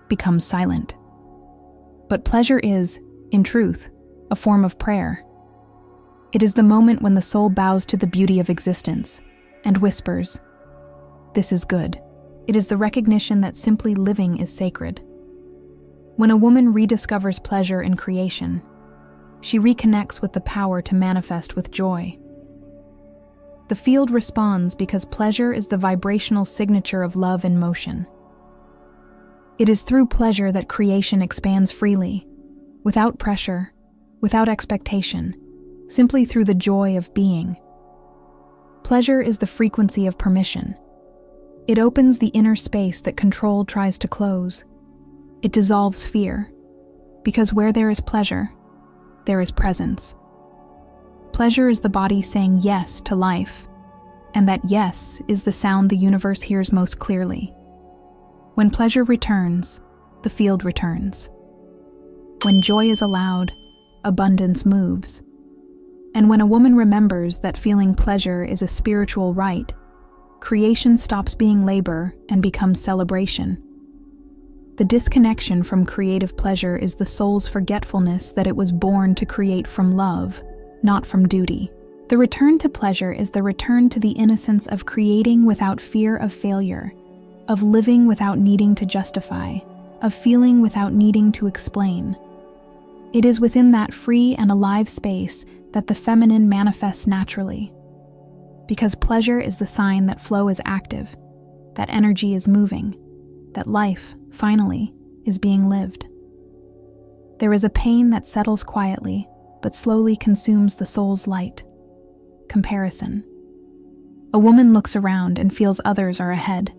becomes silent. But pleasure is, in truth, a form of prayer. It is the moment when the soul bows to the beauty of existence and whispers, "This is good." It is the recognition that simply living is sacred. When a woman rediscovers pleasure in creation, she reconnects with the power to manifest with joy. The field responds because pleasure is the vibrational signature of love in motion. It is through pleasure that creation expands freely, without pressure, without expectation, simply through the joy of being. Pleasure is the frequency of permission. It opens the inner space that control tries to close. It dissolves fear, because where there is pleasure, there is presence. Pleasure is the body saying yes to life, and that yes is the sound the universe hears most clearly. When pleasure returns, the field returns. When joy is allowed, abundance moves. And when a woman remembers that feeling pleasure is a spiritual right, creation stops being labor and becomes celebration. The disconnection from creative pleasure is the soul's forgetfulness that it was born to create from love, not from duty. The return to pleasure is the return to the innocence of creating without fear of failure, of living without needing to justify, of feeling without needing to explain. It is within that free and alive space that the feminine manifests naturally. Because pleasure is the sign that flow is active, that energy is moving, that life, finally, is being lived. There is a pain that settles quietly, but slowly consumes the soul's light. Comparison. A woman looks around and feels others are ahead,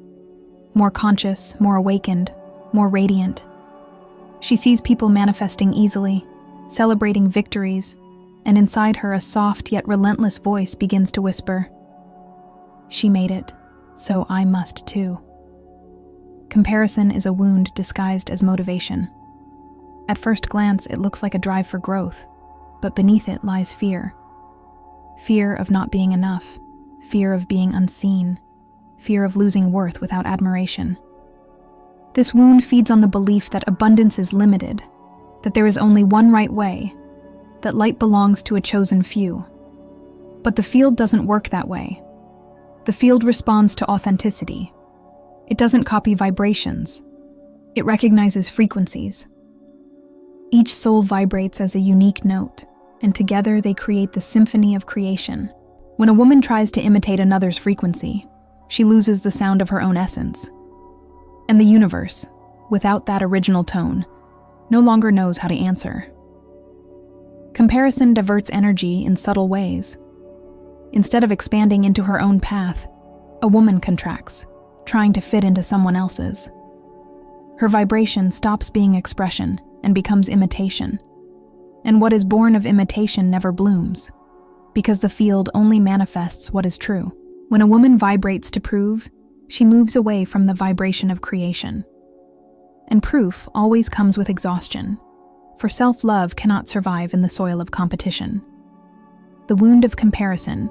more conscious, more awakened, more radiant. She sees people manifesting easily, celebrating victories, and inside her a soft yet relentless voice begins to whisper, "She made it, so I must too." Comparison is a wound disguised as motivation. At first glance, it looks like a drive for growth, but beneath it lies fear. Fear of not being enough, fear of being unseen, fear of losing worth without admiration. This wound feeds on the belief that abundance is limited, that there is only one right way, that light belongs to a chosen few. But the field doesn't work that way. The field responds to authenticity. It doesn't copy vibrations. It recognizes frequencies. Each soul vibrates as a unique note, and together they create the symphony of creation. When a woman tries to imitate another's frequency, she loses the sound of her own essence. And the universe, without that original tone, no longer knows how to answer. Comparison diverts energy in subtle ways. Instead of expanding into her own path, a woman contracts, trying to fit into someone else's. Her vibration stops being expression and becomes imitation. And what is born of imitation never blooms, because the field only manifests what is true. When a woman vibrates to prove, she moves away from the vibration of creation. And proof always comes with exhaustion, for self-love cannot survive in the soil of competition. The wound of comparison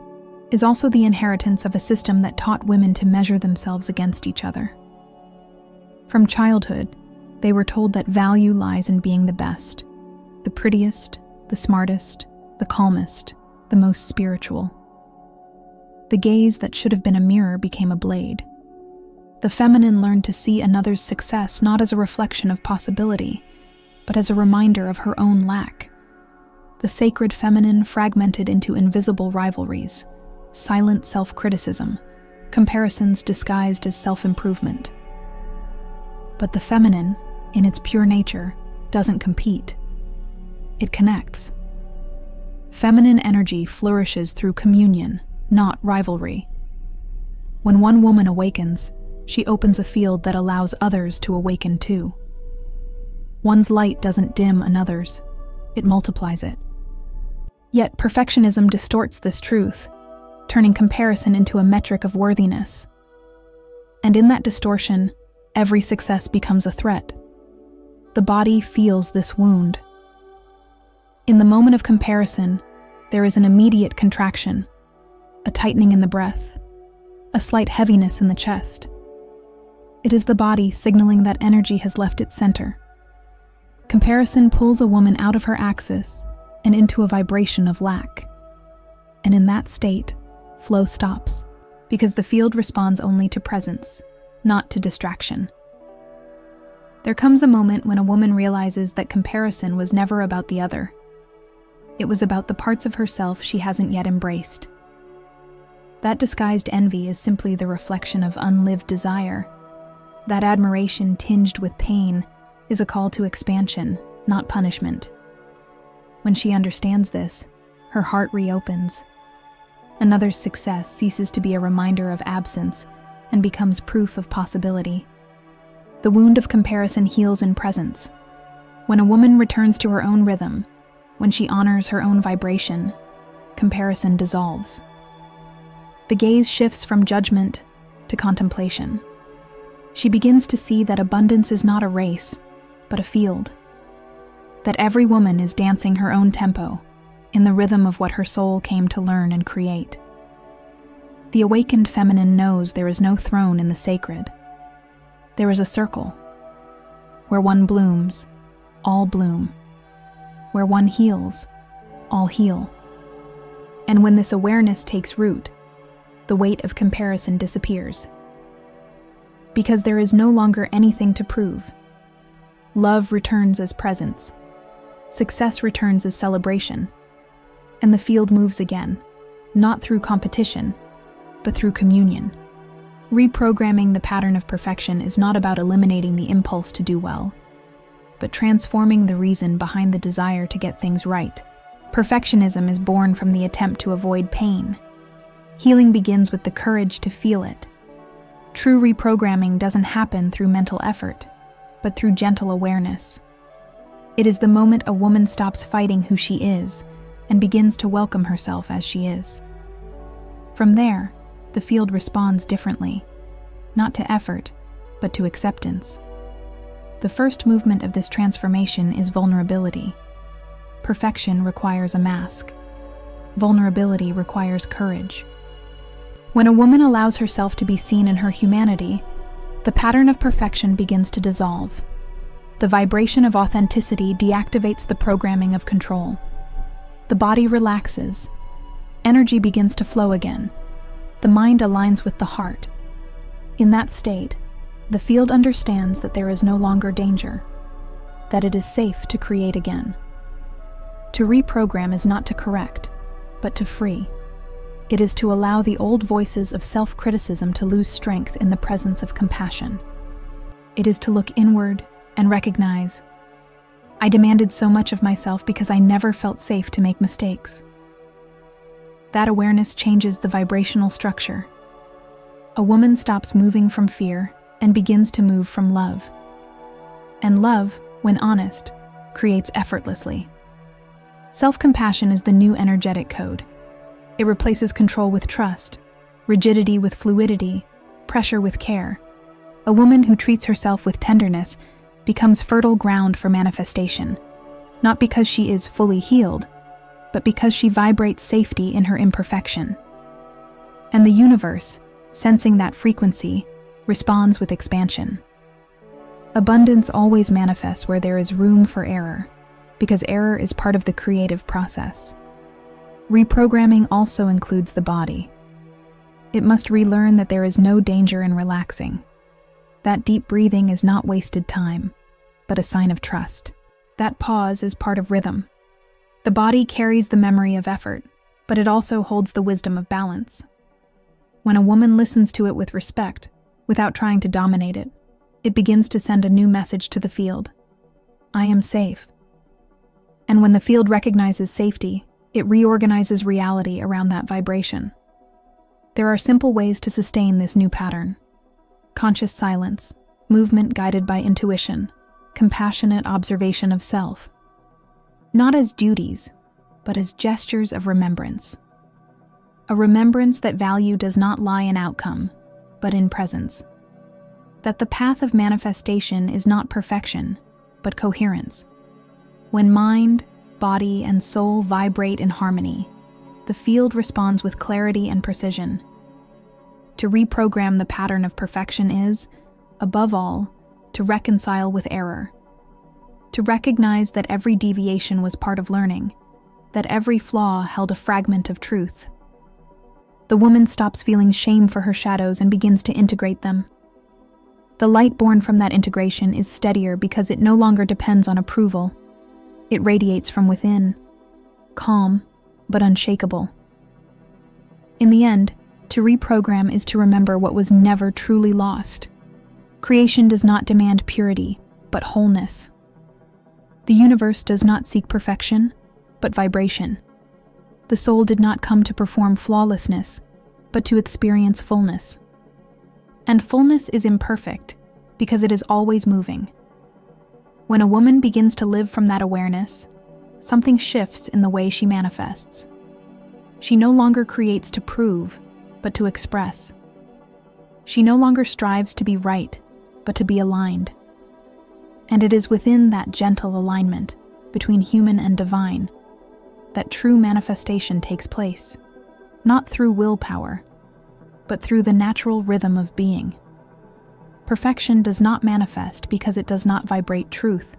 is also the inheritance of a system that taught women to measure themselves against each other. From childhood, they were told that value lies in being the best, the prettiest, the smartest, the calmest, the most spiritual. The gaze that should have been a mirror became a blade. The feminine learned to see another's success not as a reflection of possibility, but as a reminder of her own lack. The sacred feminine fragmented into invisible rivalries, silent self-criticism, comparisons disguised as self-improvement. But the feminine, in its pure nature, doesn't compete. It connects. Feminine energy flourishes through communion, not rivalry. When one woman awakens, she opens a field that allows others to awaken too. One's light doesn't dim another's, it multiplies it. Yet perfectionism distorts this truth, turning comparison into a metric of worthiness. And in that distortion, every success becomes a threat. The body feels this wound. In the moment of comparison, there is an immediate contraction, a tightening in the breath, a slight heaviness in the chest. It is the body signaling that energy has left its center. Comparison pulls a woman out of her axis and into a vibration of lack. And in that state, flow stops, because the field responds only to presence, not to distraction. There comes a moment when a woman realizes that comparison was never about the other. It was about the parts of herself she hasn't yet embraced. That disguised envy is simply the reflection of unlived desire. That admiration tinged with pain is a call to expansion, not punishment. When she understands this, her heart reopens. Another's success ceases to be a reminder of absence and becomes proof of possibility. The wound of comparison heals in presence. When a woman returns to her own rhythm, when she honors her own vibration, comparison dissolves. The gaze shifts from judgment to contemplation. She begins to see that abundance is not a race, but a field. That every woman is dancing her own tempo, in the rhythm of what her soul came to learn and create. The awakened feminine knows there is no throne in the sacred. There is a circle. Where one blooms, all bloom. Where one heals, all heal. And when this awareness takes root, the weight of comparison disappears. Because there is no longer anything to prove. Love returns as presence. Success returns as celebration. And the field moves again, not through competition, but through communion. Reprogramming the pattern of perfection is not about eliminating the impulse to do well, but transforming the reason behind the desire to get things right. Perfectionism is born from the attempt to avoid pain. Healing begins with the courage to feel it. True reprogramming doesn't happen through mental effort, but through gentle awareness. It is the moment a woman stops fighting who she is and begins to welcome herself as she is. From there, the field responds differently, not to effort, but to acceptance. The first movement of this transformation is vulnerability. Perfection requires a mask. Vulnerability requires courage. When a woman allows herself to be seen in her humanity, the pattern of perfection begins to dissolve. The vibration of authenticity deactivates the programming of control. The body relaxes. Energy begins to flow again. The mind aligns with the heart. In that state, the field understands that there is no longer danger, that it is safe to create again. To reprogram is not to correct, but to free. It is to allow the old voices of self-criticism to lose strength in the presence of compassion. It is to look inward and recognize, I demanded so much of myself because I never felt safe to make mistakes. That awareness changes the vibrational structure. A woman stops moving from fear and begins to move from love. And love, when honest, creates effortlessly. Self-compassion is the new energetic code. It replaces control with trust, rigidity with fluidity, pressure with care. A woman who treats herself with tenderness becomes fertile ground for manifestation, not because she is fully healed, but because she vibrates safety in her imperfection. And the universe, sensing that frequency, responds with expansion. Abundance always manifests where there is room for error, because error is part of the creative process. Reprogramming also includes the body. It must relearn that there is no danger in relaxing. That deep breathing is not wasted time, but a sign of trust. That pause is part of rhythm. The body carries the memory of effort, but it also holds the wisdom of balance. When a woman listens to it with respect, without trying to dominate it, it begins to send a new message to the field. I am safe. And when the field recognizes safety, it reorganizes reality around that vibration. There are simple ways to sustain this new pattern. Conscious silence, movement guided by intuition, compassionate observation of self. Not as duties, but as gestures of remembrance. A remembrance that value does not lie in outcome, but in presence. That the path of manifestation is not perfection, but coherence. When mind, body, and soul vibrate in harmony, the field responds with clarity and precision. To reprogram the pattern of perfection is, above all, to reconcile with error. To recognize that every deviation was part of learning, that every flaw held a fragment of truth. The woman stops feeling shame for her shadows and begins to integrate them. The light born from that integration is steadier because it no longer depends on approval. It radiates from within, calm but unshakable. In the end, to reprogram is to remember what was never truly lost. Creation does not demand purity, but wholeness. The universe does not seek perfection, but vibration. The soul did not come to perform flawlessness, but to experience fullness. And fullness is imperfect, because it is always moving. When a woman begins to live from that awareness, something shifts in the way she manifests. She no longer creates to prove, but to express. She no longer strives to be right, but to be aligned. And it is within that gentle alignment between human and divine that true manifestation takes place, not through willpower, but through the natural rhythm of being. Perfection does not manifest because it does not vibrate truth.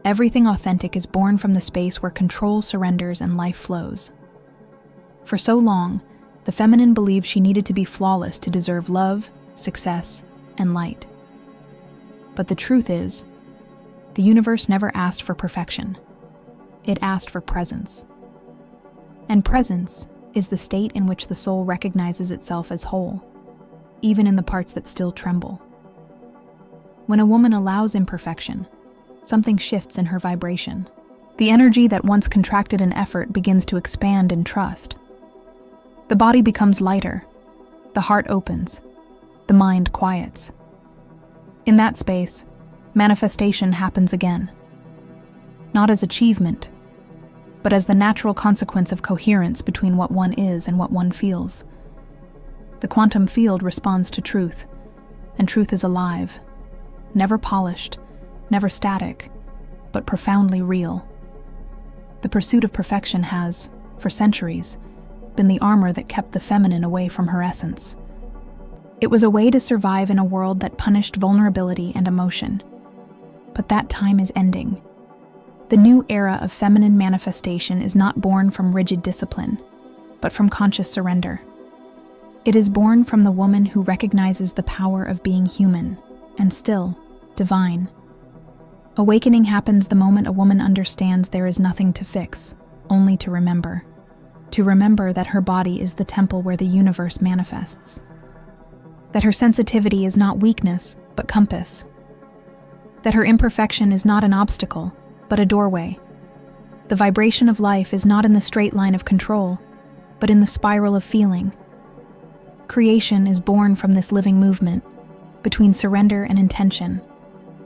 Everything authentic is born from the space where control surrenders and life flows. For so long, the feminine believed she needed to be flawless to deserve love, success, and light. But the truth is, the universe never asked for perfection. It asked for presence. And presence is the state in which the soul recognizes itself as whole, even in the parts that still tremble. When a woman allows imperfection, something shifts in her vibration. The energy that once contracted in effort begins to expand in trust. The body becomes lighter, the heart opens, the mind quiets. In that space, manifestation happens again. Not as achievement, but as the natural consequence of coherence between what one is and what one feels. The quantum field responds to truth, and truth is alive, never polished, never static, but profoundly real. The pursuit of perfection has, for centuries, been the armor that kept the feminine away from her essence. It was a way to survive in a world that punished vulnerability and emotion. But that time is ending. The new era of feminine manifestation is not born from rigid discipline, but from conscious surrender. It is born from the woman who recognizes the power of being human, and still, divine. Awakening happens the moment a woman understands there is nothing to fix, only to remember. To remember that her body is the temple where the universe manifests. That her sensitivity is not weakness, but compass. That her imperfection is not an obstacle, but a doorway. The vibration of life is not in the straight line of control, but in the spiral of feeling. Creation is born from this living movement, between surrender and intention,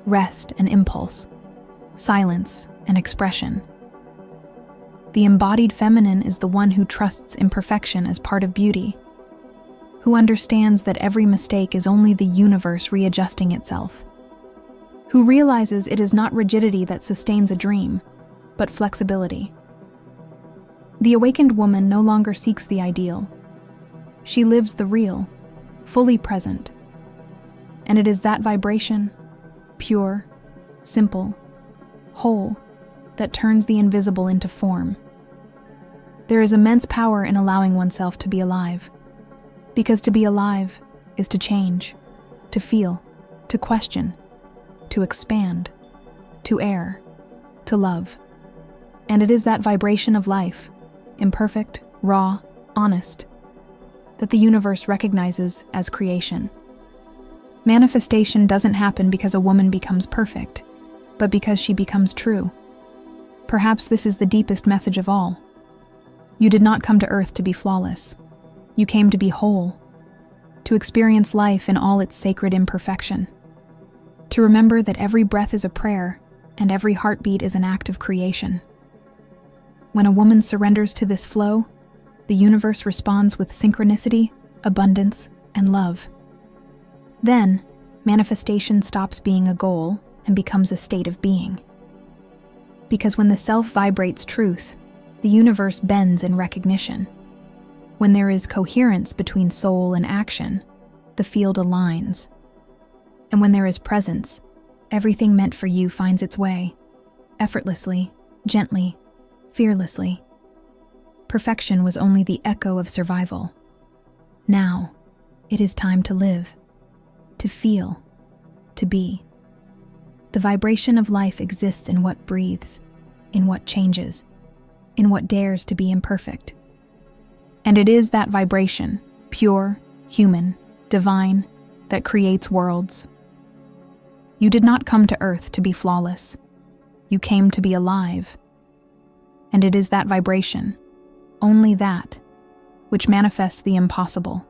rest and impulse, silence and expression. The embodied feminine is the one who trusts imperfection as part of beauty, who understands that every mistake is only the universe readjusting itself, who realizes it is not rigidity that sustains a dream, but flexibility. The awakened woman no longer seeks the ideal. She lives the real, fully present. And it is that vibration, pure, simple, whole, that turns the invisible into form. There is immense power in allowing oneself to be alive, because to be alive is to change, to feel, to question, to expand, to err, to love. And it is that vibration of life, imperfect, raw, honest, that the universe recognizes as creation. Manifestation doesn't happen because a woman becomes perfect, but because she becomes true. Perhaps this is the deepest message of all. You did not come to earth to be flawless. You came to be whole, to experience life in all its sacred imperfection, to remember that every breath is a prayer and every heartbeat is an act of creation. When a woman surrenders to this flow, the universe responds with synchronicity, abundance, and love. Then, manifestation stops being a goal and becomes a state of being. Because when the self vibrates truth, the universe bends in recognition. When there is coherence between soul and action, the field aligns. And when there is presence, everything meant for you finds its way, effortlessly, gently, fearlessly. Perfection was only the echo of survival. Now, it is time to live, to feel, to be. The vibration of life exists in what breathes, in what changes, in what dares to be imperfect. And it is that vibration, pure, human, divine, that creates worlds. You did not come to earth to be flawless. You came to be alive. And it is that vibration, only that, which manifests the impossible.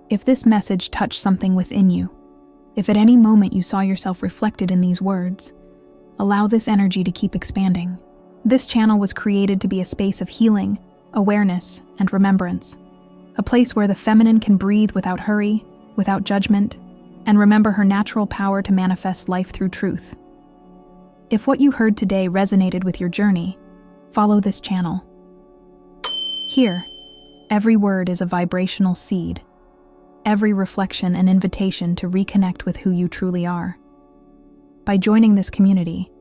If this message touched something within you, if at any moment you saw yourself reflected in these words, allow this energy to keep expanding. This channel was created to be a space of healing, awareness, and remembrance. A place where the feminine can breathe without hurry, without judgment, and remember her natural power to manifest life through truth. If what you heard today resonated with your journey, follow this channel. Here, every word is a vibrational seed, every reflection an invitation to reconnect with who you truly are. By joining this community,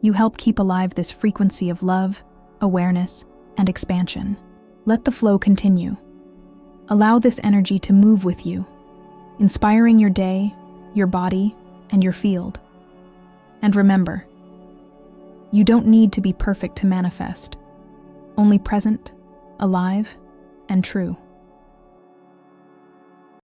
you help keep alive this frequency of love, awareness, and expansion. Let the flow continue. Allow this energy to move with you, inspiring your day, your body, and your field. And remember, you don't need to be perfect to manifest, only present, alive, and true.